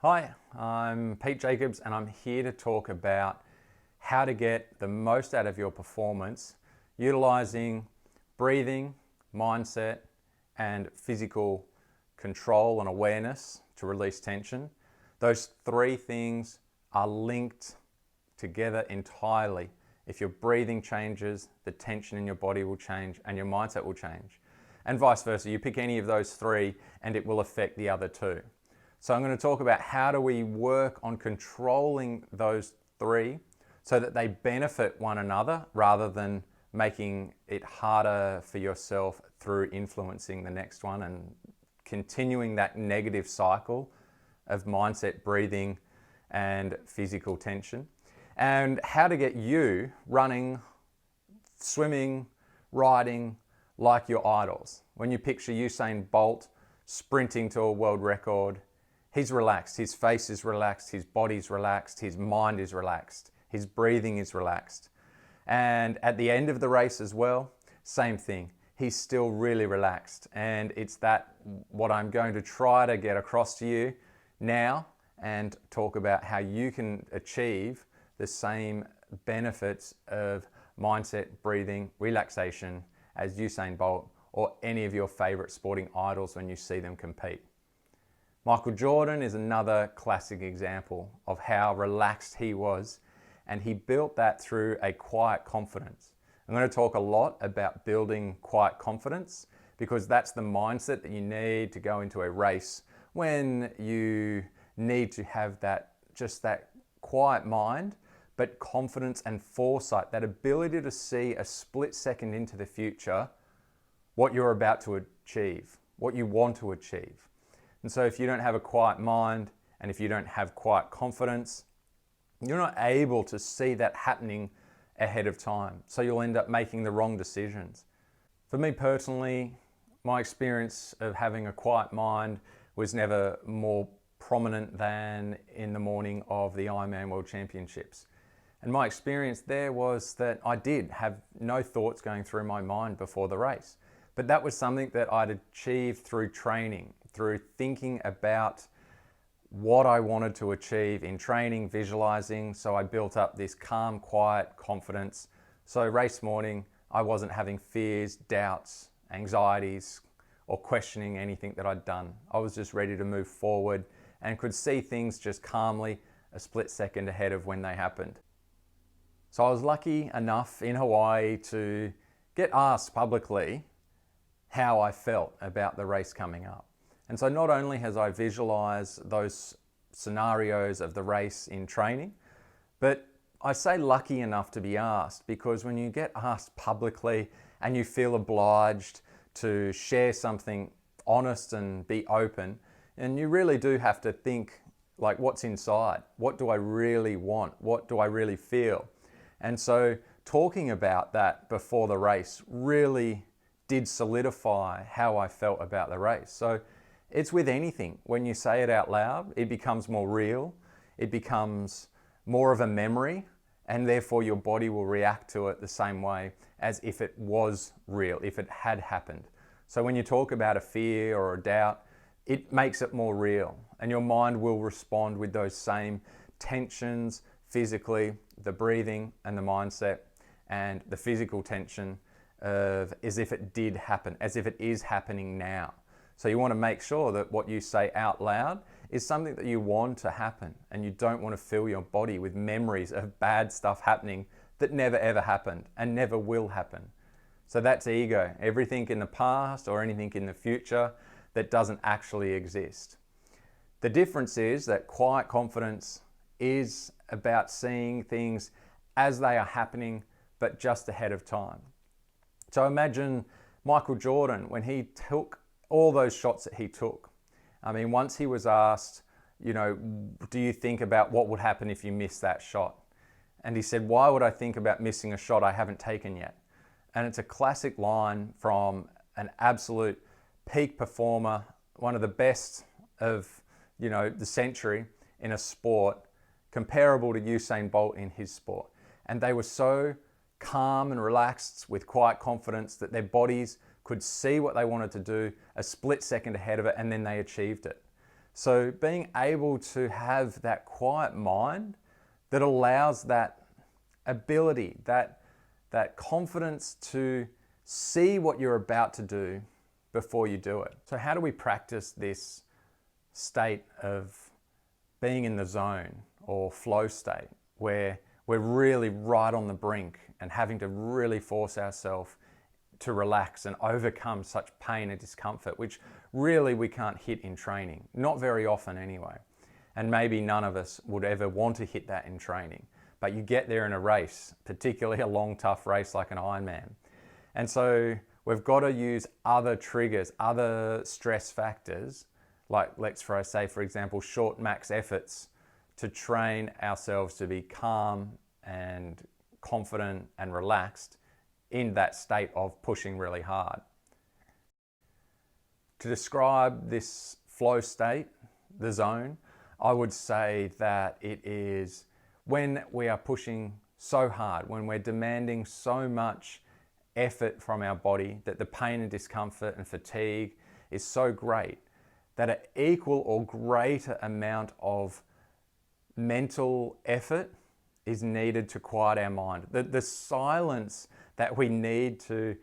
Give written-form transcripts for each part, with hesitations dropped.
Hi, I'm Pete Jacobs and I'm here to talk about how to get the most out of your performance utilizing breathing, mindset, and physical control and awareness to release tension. Those three things are linked together entirely. If your breathing changes, the tension in your body will change and your mindset will change. And vice versa, you pick any of those three and it will affect the other two. So I'm going to talk about how do we work on controlling those three so that they benefit one another rather than making it harder for yourself through influencing the next one and continuing that negative cycle of mindset, breathing, and physical tension. And how to get you running, swimming, riding like your idols. When you picture Usain Bolt sprinting to a world record, he's relaxed, his face is relaxed, his body's relaxed, his mind is relaxed, his breathing is relaxed. And at the end of the race as well, same thing. He's still really relaxed. And it's that what I'm going to try to get across to you now and talk about how you can achieve the same benefits of mindset, breathing, relaxation as Usain Bolt or any of your favorite sporting idols when you see them compete. Michael Jordan is another classic example of how relaxed he was, and he built that through a quiet confidence. I'm going to talk a lot about building quiet confidence because that's the mindset that you need to go into a race when you need to have that quiet mind, but confidence and foresight, that ability to see a split second into the future, what you're about to achieve, what you want to achieve. And so if you don't have a quiet mind and if you don't have quiet confidence, you're not able to see that happening ahead of time. So you'll end up making the wrong decisions. For me personally, my experience of having a quiet mind was never more prominent than in the morning of the Ironman World Championships. And my experience there was that I did have no thoughts going through my mind before the race. But that was something that I'd achieved through training, through thinking about what I wanted to achieve in training, visualizing. So I built up this calm, quiet confidence. So race morning, I wasn't having fears, doubts, anxieties, or questioning anything that I'd done. I was just ready to move forward and could see things just calmly a split second ahead of when they happened. So I was lucky enough in Hawaii to get asked publicly how I felt about the race coming up. And so not only has I visualized those scenarios of the race in training, but I say lucky enough to be asked because when you get asked publicly and you feel obliged to share something honest and be open, and you really do have to think like what's inside, what do I really want, what do I really feel? And so talking about that before the race really did solidify how I felt about the race. So it's with anything. When you say it out loud, it becomes more real, it becomes more of a memory, and therefore your body will react to it the same way as if it was real, if it had happened. So when you talk about a fear or a doubt, it makes it more real, and your mind will respond with those same tensions physically, the breathing and the mindset, and the physical tension of as if it did happen, as if it is happening now. So you want to make sure that what you say out loud is something that you want to happen, and you don't want to fill your body with memories of bad stuff happening that never ever happened and never will happen. So that's ego, everything in the past or anything in the future that doesn't actually exist. The difference is that quiet confidence is about seeing things as they are happening, but just ahead of time. So imagine Michael Jordan when he took all those shots that he took. I mean, once he was asked, do you think about what would happen if you missed that shot? And he said, why would I think about missing a shot I haven't taken yet? And it's a classic line from an absolute peak performer, one of the best of, the century in a sport, comparable to Usain Bolt in his sport. And they were so calm and relaxed with quiet confidence that their bodies could see what they wanted to do a split second ahead of it, and then they achieved it. So being able to have that quiet mind that allows that ability, that confidence to see what you're about to do before you do it. So how do we practice this state of being in the zone or flow state where we're really right on the brink and having to really force ourselves to relax and overcome such pain and discomfort, which really we can't hit in training, not very often anyway. And maybe none of us would ever want to hit that in training, but you get there in a race, particularly a long, tough race like an Ironman. And so we've got to use other triggers, other stress factors, like let's say, for example, short max efforts to train ourselves to be calm and confident and relaxed in that state of pushing really hard. To describe this flow state, the zone, I would say that it is when we are pushing so hard, when we're demanding so much effort from our body that the pain and discomfort and fatigue is so great that an equal or greater amount of mental effort is needed to quiet our mind. The silence that we need to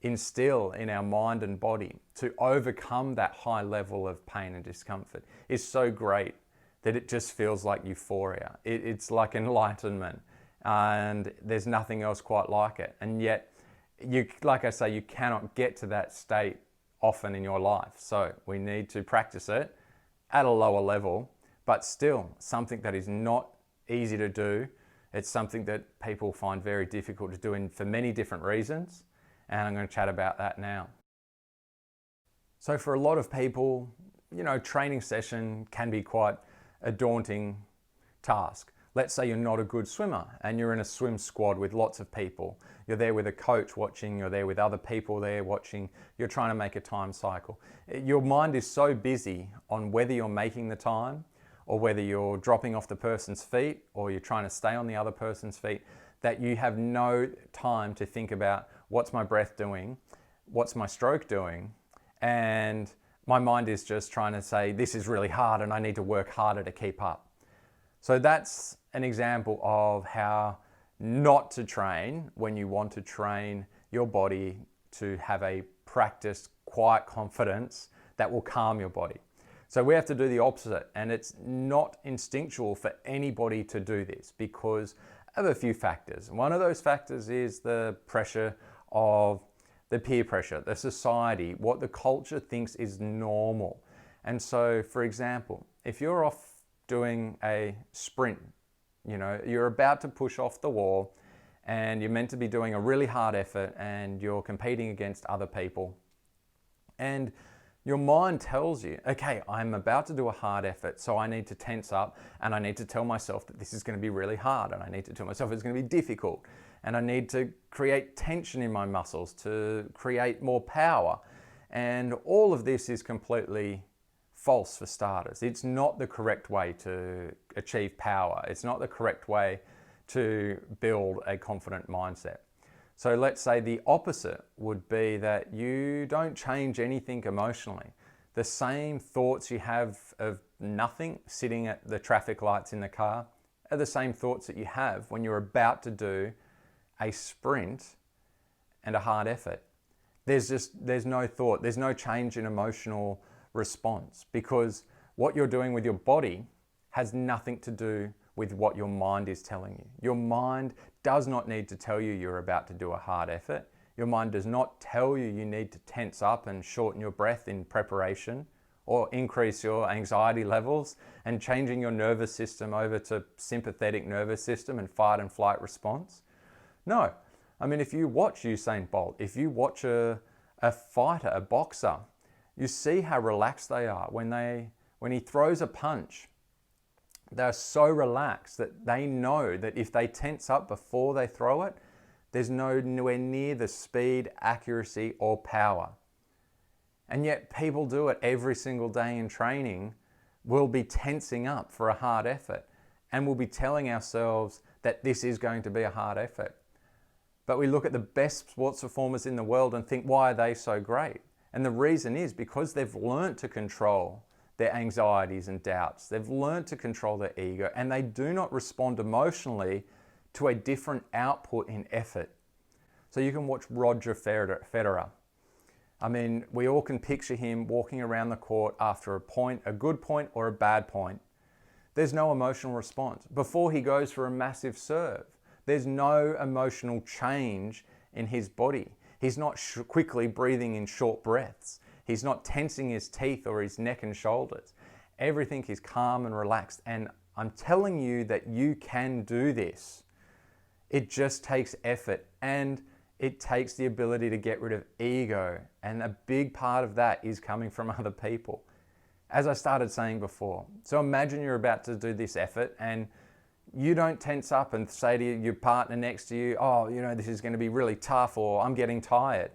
instill in our mind and body to overcome that high level of pain and discomfort is so great that it just feels like euphoria. It's like enlightenment, and there's nothing else quite like it. And yet, like I say, you cannot get to that state often in your life. So we need to practice it at a lower level, but still something that is not easy to do. It's something that people find very difficult to do for many different reasons. And I'm going to chat about that now. So for a lot of people, training session can be quite a daunting task. Let's say you're not a good swimmer and you're in a swim squad with lots of people. You're there with a coach watching, you're there with other people there watching, you're trying to make a time cycle. Your mind is so busy on whether you're making the time or whether you're dropping off the person's feet or you're trying to stay on the other person's feet that you have no time to think about what's my breath doing, what's my stroke doing, and my mind is just trying to say this is really hard and I need to work harder to keep up. So that's an example of how not to train when you want to train your body to have a practiced quiet confidence that will calm your body. So we have to do the opposite, and it's not instinctual for anybody to do this because of a few factors. One of those factors is the pressure of the peer pressure, the society, what the culture thinks is normal. And so, for example, if you're off doing a sprint, you're about to push off the wall and you're meant to be doing a really hard effort and you're competing against other people, and your mind tells you, okay, I'm about to do a hard effort, so I need to tense up and I need to tell myself that this is going to be really hard, and I need to tell myself it's going to be difficult, and I need to create tension in my muscles to create more power. And all of this is completely false for starters. It's not the correct way to achieve power. It's not the correct way to build a confident mindset. So let's say the opposite would be that you don't change anything emotionally. The same thoughts you have of nothing sitting at the traffic lights in the car are the same thoughts that you have when you're about to do a sprint and a hard effort. There's no thought, there's no change in emotional response, because what you're doing with your body has nothing to do with what your mind is telling you. Your mind does not need to tell you you're about to do a hard effort. Your mind does not tell you you need to tense up and shorten your breath in preparation or increase your anxiety levels and changing your nervous system over to sympathetic nervous system and fight and flight response. No. I mean, if you watch Usain Bolt, if you watch a fighter, a boxer, you see how relaxed they are when he throws a punch. They're so relaxed that they know that if they tense up before they throw it, there's nowhere near the speed, accuracy, or power. And yet people do it every single day in training. We'll be tensing up for a hard effort and we'll be telling ourselves that this is going to be a hard effort. But we look at the best sports performers in the world and think, why are they so great? And the reason is because they've learnt to control their anxieties and doubts. They've learned to control their ego, and they do not respond emotionally to a different output in effort. So you can watch Roger Federer. I mean, we all can picture him walking around the court after a point, a good point or a bad point. There's no emotional response. Before he goes for a massive serve, there's no emotional change in his body. He's not quickly breathing in short breaths. He's not tensing his teeth or his neck and shoulders. Everything is calm and relaxed. And I'm telling you that you can do this. It just takes effort, and it takes the ability to get rid of ego. And a big part of that is coming from other people, as I started saying before. So imagine you're about to do this effort and you don't tense up and say to your partner next to you, oh, you know, this is going to be really tough, or I'm getting tired.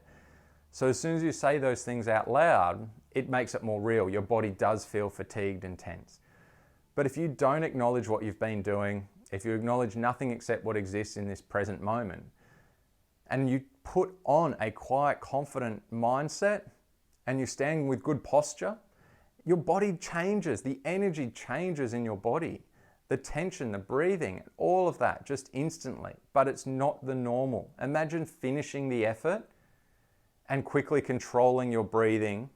So as soon as you say those things out loud, it makes it more real. Your body does feel fatigued and tense. But if you don't acknowledge what you've been doing, if you acknowledge nothing except what exists in this present moment, and you put on a quiet, confident mindset, and you stand with good posture, your body changes. The energy changes in your body. The tension, the breathing, all of that just instantly. But it's not the normal. Imagine finishing the effort and quickly controlling your breathing,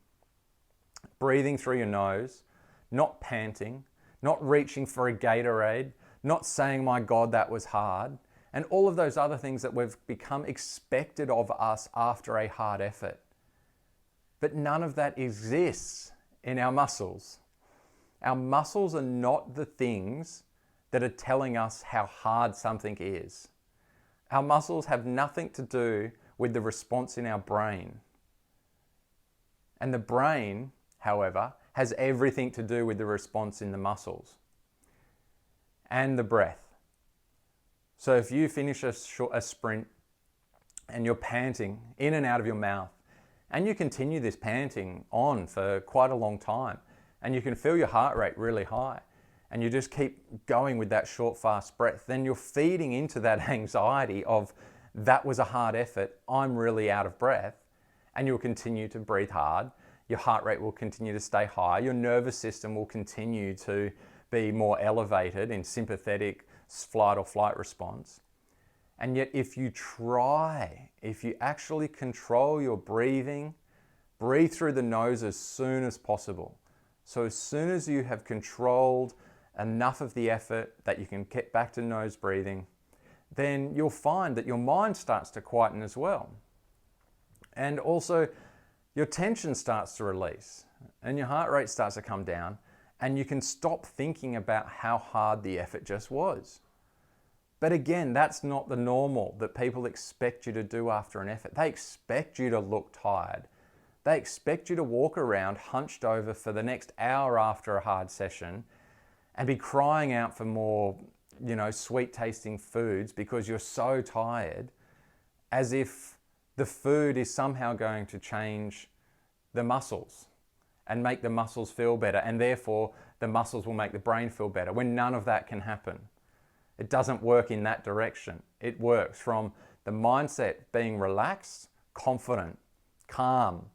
breathing through your nose, not panting, not reaching for a Gatorade, not saying, my God, that was hard, and all of those other things that we've become expected of us after a hard effort. But none of that exists in our muscles. Our muscles are not the things that are telling us how hard something is. Our muscles have nothing to do with the response in our brain. And the brain, however, has everything to do with the response in the muscles and the breath. So if you finish a sprint and you're panting in and out of your mouth, and you continue this panting on for quite a long time, and you can feel your heart rate really high, and you just keep going with that short, fast breath, then you're feeding into that anxiety of, that was a hard effort, I'm really out of breath, and you'll continue to breathe hard. Your heart rate will continue to stay high. Your nervous system will continue to be more elevated in sympathetic flight or flight response. And yet if you actually control your breathing, breathe through the nose as soon as possible. So as soon as you have controlled enough of the effort that you can get back to nose breathing, then you'll find that your mind starts to quieten as well. And also your tension starts to release and your heart rate starts to come down, and you can stop thinking about how hard the effort just was. But again, that's not the normal that people expect you to do after an effort. They expect you to look tired. They expect you to walk around hunched over for the next hour after a hard session and be crying out for more, sweet tasting foods because you're so tired, as if the food is somehow going to change the muscles and make the muscles feel better, and therefore the muscles will make the brain feel better, when none of that can happen. It doesn't work in that direction. It works from the mindset being relaxed, confident, calm,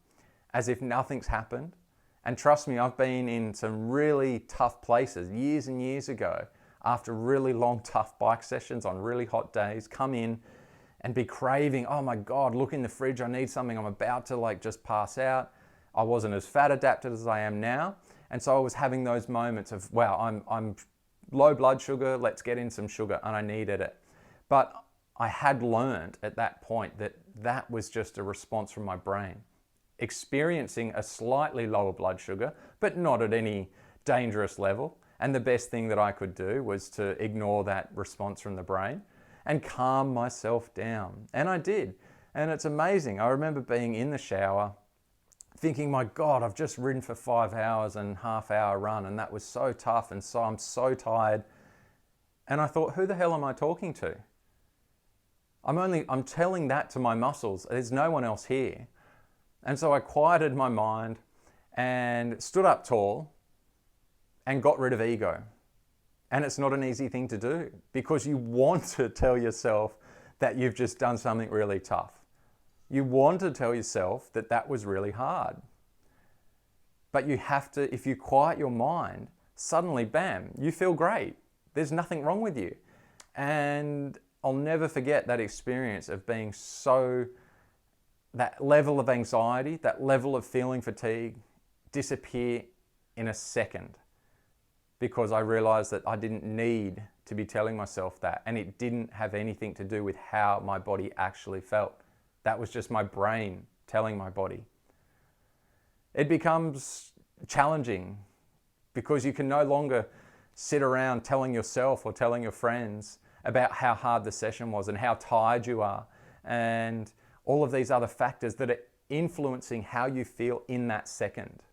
as if nothing's happened. And trust me, I've been in some really tough places years and years ago, after really long, tough bike sessions on really hot days, come in and be craving, oh my God, look in the fridge, I need something, I'm about to just pass out. I wasn't as fat adapted as I am now. And so I was having those moments of, wow, I'm low blood sugar, let's get in some sugar, and I needed it. But I had learned at that point that that was just a response from my brain, experiencing a slightly lower blood sugar, but not at any dangerous level. And the best thing that I could do was to ignore that response from the brain and calm myself down. And I did. And it's amazing. I remember being in the shower thinking, my God, I've just ridden for 5 hours and half-hour run, and that was so tough, and so I'm so tired. And I thought, who the hell am I talking to? I'm telling that to my muscles. There's no one else here. And so I quieted my mind and stood up tall and got rid of ego. And it's not an easy thing to do, because you want to tell yourself that you've just done something really tough. You want to tell yourself that that was really hard. But you have to, if you quiet your mind, suddenly, bam, you feel great. There's nothing wrong with you. And I'll never forget that experience of being that level of anxiety, that level of feeling fatigue disappear in a second, because I realized that I didn't need to be telling myself that, and it didn't have anything to do with how my body actually felt. That was just my brain telling my body. It becomes challenging because you can no longer sit around telling yourself or telling your friends about how hard the session was and how tired you are and all of these other factors that are influencing how you feel in that second,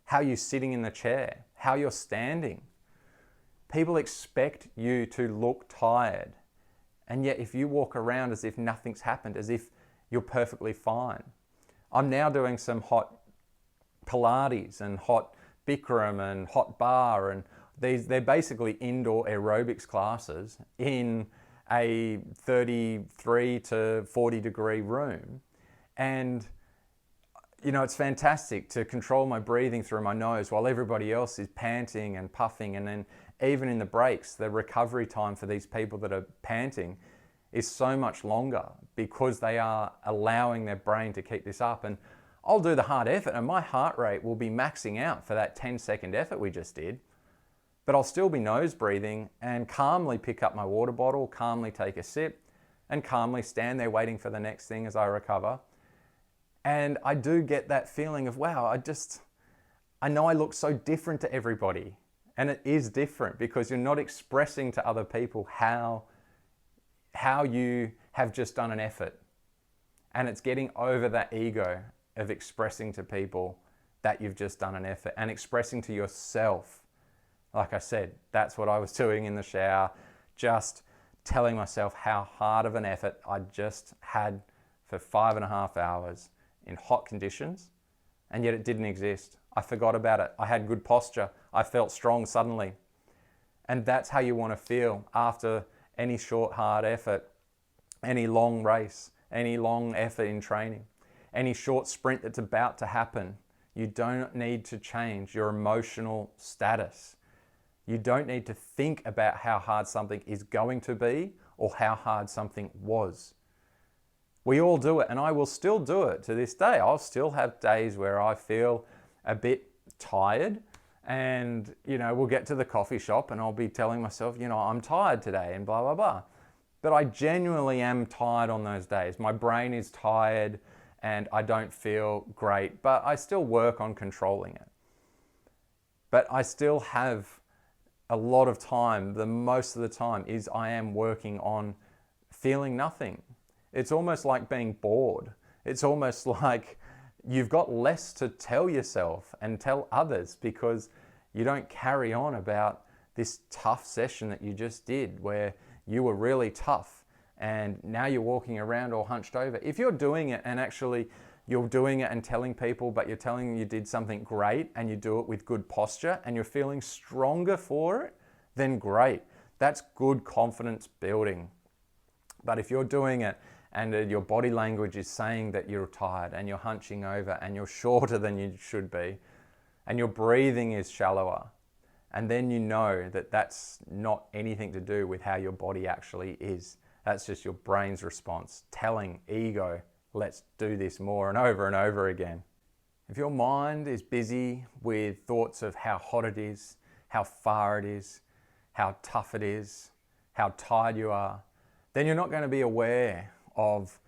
how you're sitting in the chair, how you're standing. People expect you to look tired, and yet if you walk around as if nothing's happened, as if you're perfectly fine. I'm now doing some hot Pilates and hot Bikram and hot bar, and they're basically indoor aerobics classes in a 33 to 40 degree room. And it's fantastic to control my breathing through my nose while everybody else is panting and puffing. And then even in the breaks, the recovery time for these people that are panting is so much longer because they are allowing their brain to keep this up. And I'll do the hard effort and my heart rate will be maxing out for that 10-second effort we just did. But I'll still be nose breathing and calmly pick up my water bottle, calmly take a sip, and calmly stand there waiting for the next thing as I recover. And I do get that feeling of, wow, I know I look so different to everybody. And it is different because you're not expressing to other people how you have just done an effort. And it's getting over that ego of expressing to people that you've just done an effort and expressing to yourself. Like I said, that's what I was doing in the shower, just telling myself how hard of an effort I just had for 5.5 hours in hot conditions, and yet it didn't exist. I forgot about it. I had good posture. I felt strong suddenly. And that's how you want to feel after any short, hard effort, any long race, any long effort in training, any short sprint that's about to happen. You don't need to change your emotional status. You don't need to think about how hard something is going to be or how hard something was. We all do it, and I will still do it to this day. I'll still have days where I feel a bit tired, and we'll get to the coffee shop and I'll be telling myself, I'm tired today and blah, blah, blah. But I genuinely am tired on those days. My brain is tired and I don't feel great, but I still work on controlling it. But I still have a lot of time, the most of the time, is I am working on feeling nothing. It's almost like being bored. It's almost like you've got less to tell yourself and tell others because you don't carry on about this tough session that you just did where you were really tough and now you're walking around all hunched over. If you're doing it and actually you're doing it and telling people, but you're telling them you did something great and you do it with good posture and you're feeling stronger for it, then great. That's good confidence building. But if you're doing it and your body language is saying that you're tired and you're hunching over and you're shorter than you should be and your breathing is shallower, and then you know that that's not anything to do with how your body actually is. That's just your brain's response telling ego, let's do this more and over again. If your mind is busy with thoughts of how hot it is, how far it is, how tough it is, how tired you are, then you're not going to be aware of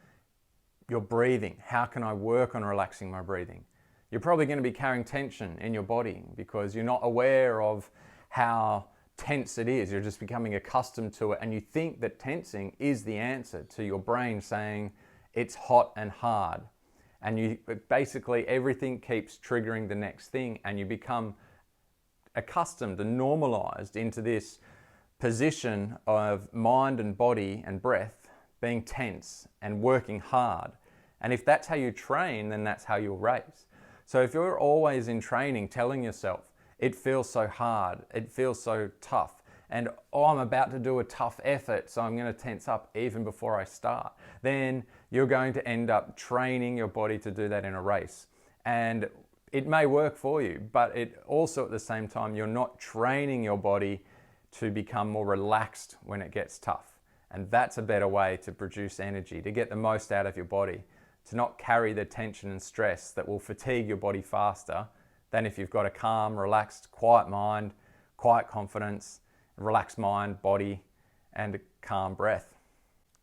your breathing. How can I work on relaxing my breathing? You're probably going to be carrying tension in your body because you're not aware of how tense it is. You're just becoming accustomed to it and you think that tensing is the answer to your brain saying it's hot and hard. And basically everything keeps triggering the next thing and you become accustomed and normalized into this position of mind and body and breath being tense and working hard. And if that's how you train, then that's how you'll race. So if you're always in training telling yourself, it feels so hard, it feels so tough, and I'm about to do a tough effort, so I'm going to tense up even before I start, then you're going to end up training your body to do that in a race. And it may work for you, but it also at the same time, you're not training your body to become more relaxed when it gets tough. And that's a better way to produce energy, to get the most out of your body, to not carry the tension and stress that will fatigue your body faster than if you've got a calm, relaxed, quiet mind, quiet confidence, relaxed mind, body, and a calm breath.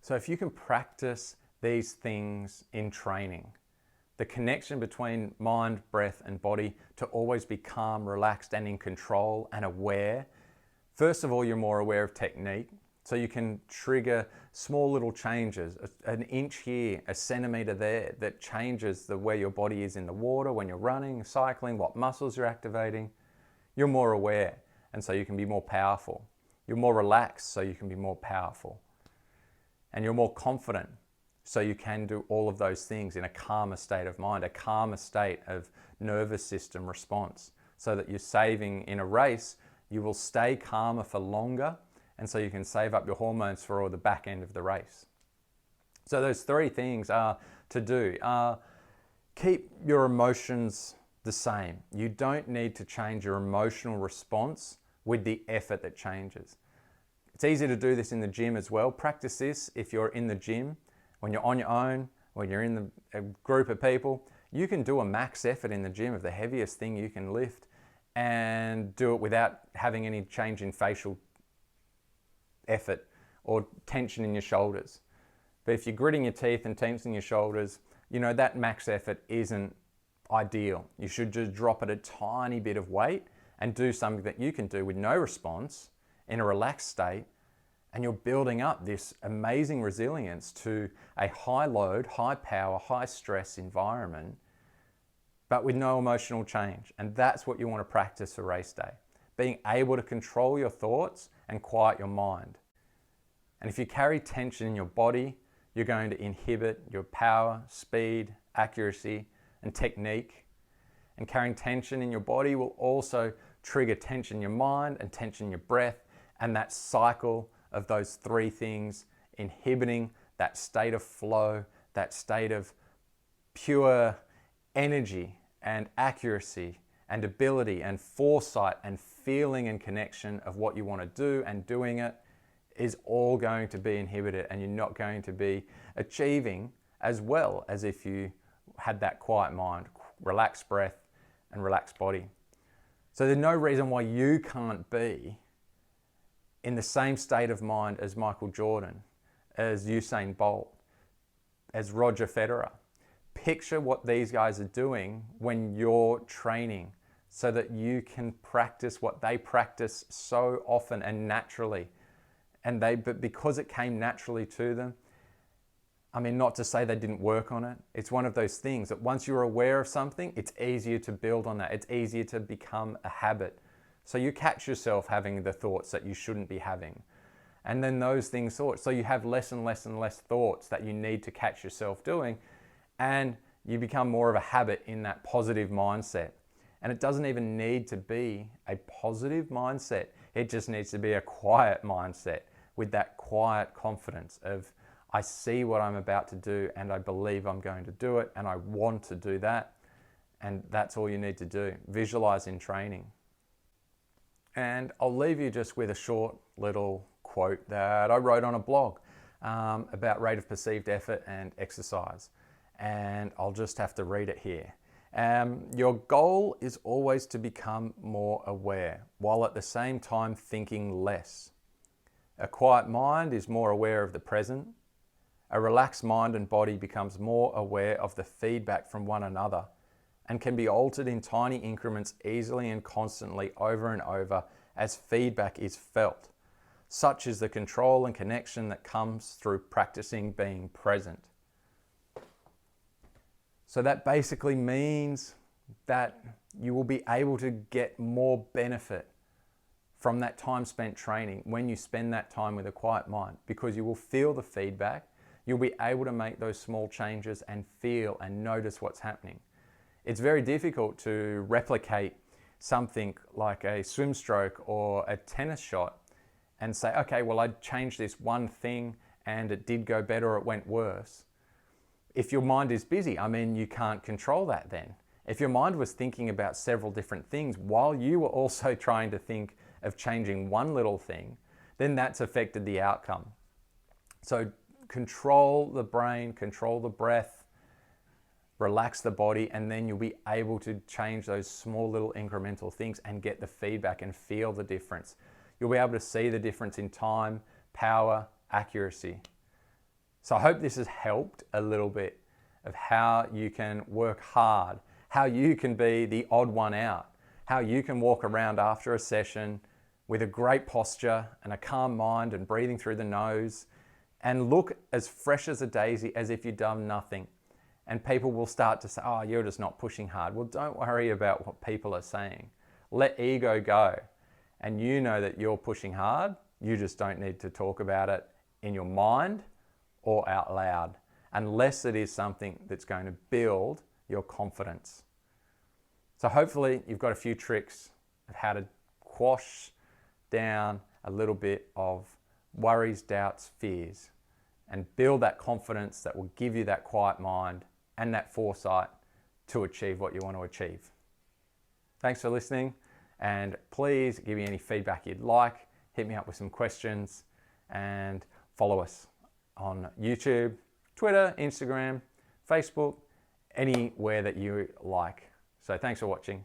So if you can practice these things in training, the connection between mind, breath, and body to always be calm, relaxed, and in control and aware. First of all, you're more aware of technique. So you can trigger small little changes, an inch here, a centimeter there, that changes the way your body is in the water, when you're running, cycling, what muscles you're activating. You're more aware, and so you can be more powerful. You're more relaxed, so you can be more powerful. And you're more confident, so you can do all of those things in a calmer state of mind, a calmer state of nervous system response, so that you're saving in a race, you will stay calmer for longer, and so you can save up your hormones for all the back end of the race. So those three things are to do. Keep your emotions the same. You don't need to change your emotional response with the effort that changes. It's easy to do this in the gym as well. Practice this if you're in the gym, when you're on your own, when you're in a group of people. You can do a max effort in the gym of the heaviest thing you can lift and do it without having any change in facial effort or tension in your shoulders. But if you're gritting your teeth and tensing your shoulders, you know that max effort isn't ideal. You should just drop it a tiny bit of weight and do something that you can do with no response in a relaxed state, and you're building up this amazing resilience to a high load, high power, high stress environment, but with no emotional change. And that's what you want to practice for race day. Being able to control your thoughts and quiet your mind. And if you carry tension in your body, you're going to inhibit your power, speed, accuracy, and technique. And carrying tension in your body will also trigger tension in your mind and tension in your breath, and that cycle of those three things inhibiting that state of flow, that state of pure energy and accuracy and ability and foresight and feeling and connection of what you want to do, and doing it is all going to be inhibited, and you're not going to be achieving as well as if you had that quiet mind, relaxed breath, and relaxed body. So there's no reason why you can't be in the same state of mind as Michael Jordan, as Usain Bolt, as Roger Federer. Picture what these guys are doing when you're training, so that you can practice what they practice so often and naturally. But because it came naturally to them, I mean, not to say they didn't work on it. It's one of those things that once you're aware of something, it's easier to build on that. It's easier to become a habit. So you catch yourself having the thoughts that you shouldn't be having. And then those things thoughts. So you have less and less and less thoughts that you need to catch yourself doing. And you become more of a habit in that positive mindset. And it doesn't even need to be a positive mindset. It just needs to be a quiet mindset with that quiet confidence of, I see what I'm about to do and I believe I'm going to do it and I want to do that. And that's all you need to do. Visualize in training. And I'll leave you just with a short little quote that I wrote on a blog about rate of perceived effort and exercise. And I'll just have to read it here. Your goal is always to become more aware, while at the same time thinking less. A quiet mind is more aware of the present. A relaxed mind and body becomes more aware of the feedback from one another and can be altered in tiny increments easily and constantly over and over as feedback is felt. Such is the control and connection that comes through practicing being present. So that basically means that you will be able to get more benefit from that time spent training when you spend that time with a quiet mind, because you will feel the feedback. You'll be able to make those small changes and feel and notice what's happening. It's very difficult to replicate something like a swim stroke or a tennis shot and say, okay, well, I changed this one thing and it did go better or it went worse. If your mind is busy, I mean, you can't control that then. If your mind was thinking about several different things while you were also trying to think of changing one little thing, then that's affected the outcome. So control the brain, control the breath, relax the body, and then you'll be able to change those small little incremental things and get the feedback and feel the difference. You'll be able to see the difference in time, power, accuracy. So I hope this has helped a little bit of how you can work hard, how you can be the odd one out, how you can walk around after a session with a great posture and a calm mind and breathing through the nose and look as fresh as a daisy as if you've done nothing. And people will start to say, oh, you're just not pushing hard. Well, don't worry about what people are saying. Let ego go. And you know that you're pushing hard. You just don't need to talk about it in your mind or out loud, unless it is something that's going to build your confidence. So hopefully you've got a few tricks of how to quash down a little bit of worries, doubts, fears, and build that confidence that will give you that quiet mind and that foresight to achieve what you want to achieve. Thanks for listening, and please give me any feedback you'd like. Hit me up with some questions and follow us on YouTube, Twitter, Instagram, Facebook, anywhere that you like. So thanks for watching.